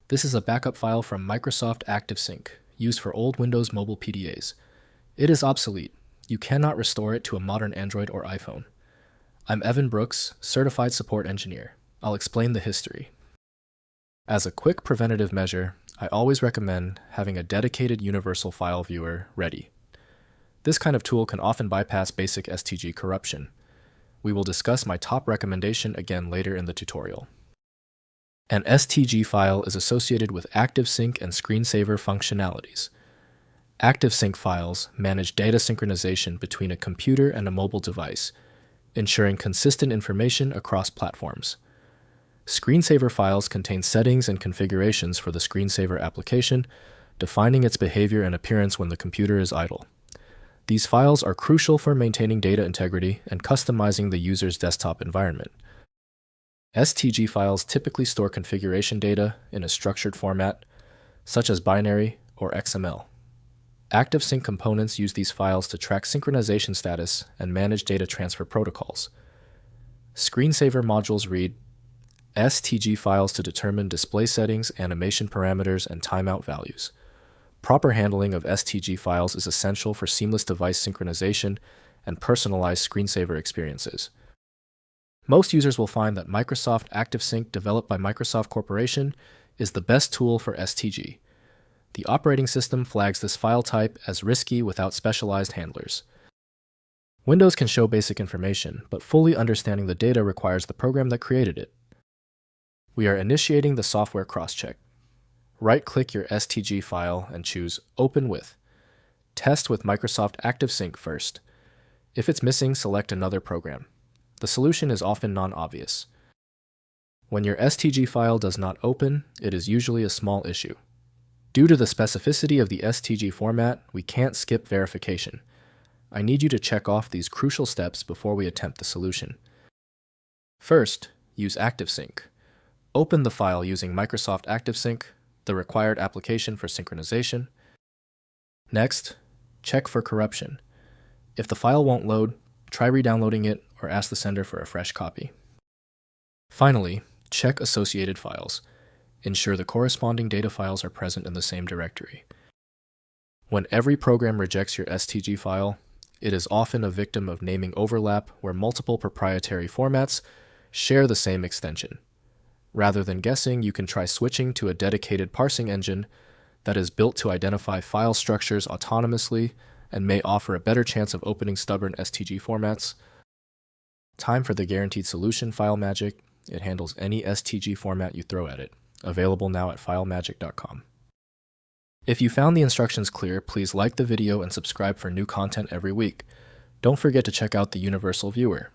This is a backup file from Microsoft ActiveSync, used for old Windows mobile PDAs. It is obsolete. You cannot restore it to a modern Android or iPhone. I'm Evan Brooks, Certified Support Engineer. I'll explain the history. As a quick preventative measure, I always recommend having a dedicated universal file viewer ready. This kind of tool can often bypass basic STG corruption. We will discuss my top recommendation again later in the tutorial. An STG file is associated with ActiveSync and screensaver functionalities. ActiveSync files manage data synchronization between a computer and a mobile device, ensuring consistent information across platforms. Screensaver files contain settings and configurations for the screensaver application, defining its behavior and appearance when the computer is idle. These files are crucial for maintaining data integrity and customizing the user's desktop environment. STG files typically store configuration data in a structured format, such as binary or XML. ActiveSync components use these files to track synchronization status and manage data transfer protocols. Screensaver modules read STG files to determine display settings, animation parameters, and timeout values. Proper handling of STG files is essential for seamless device synchronization and personalized screensaver experiences. Most users will find that Microsoft ActiveSync, developed by Microsoft Corporation, is the best tool for STG. The operating system flags this file type as risky without specialized handlers. Windows can show basic information, but fully understanding the data requires the program that created it. We are initiating the software cross-check. Right-click your STG file and choose Open With. Test with Microsoft ActiveSync first. If it's missing, select another program. The solution is often non-obvious. When your STG file does not open, it is usually a small issue. Due to the specificity of the STG format, we can't skip verification. I need you to check off these crucial steps before we attempt the solution. First, use ActiveSync. Open the file using Microsoft ActiveSync, the required application for synchronization. Next, check for corruption. If the file won't load, try re-downloading it or ask the sender for a fresh copy. Finally, check associated files. Ensure the corresponding data files are present in the same directory. When every program rejects your STG file, it is often a victim of naming overlap where multiple proprietary formats share the same extension. Rather than guessing, you can try switching to a dedicated parsing engine that is built to identify file structures autonomously and may offer a better chance of opening stubborn STG formats. Time for the guaranteed solution, FileMagic. It handles any STG format you throw at it. Available now at filemagic.com. If you found the instructions clear, please like the video and subscribe for new content every week. Don't forget to check out the Universal Viewer.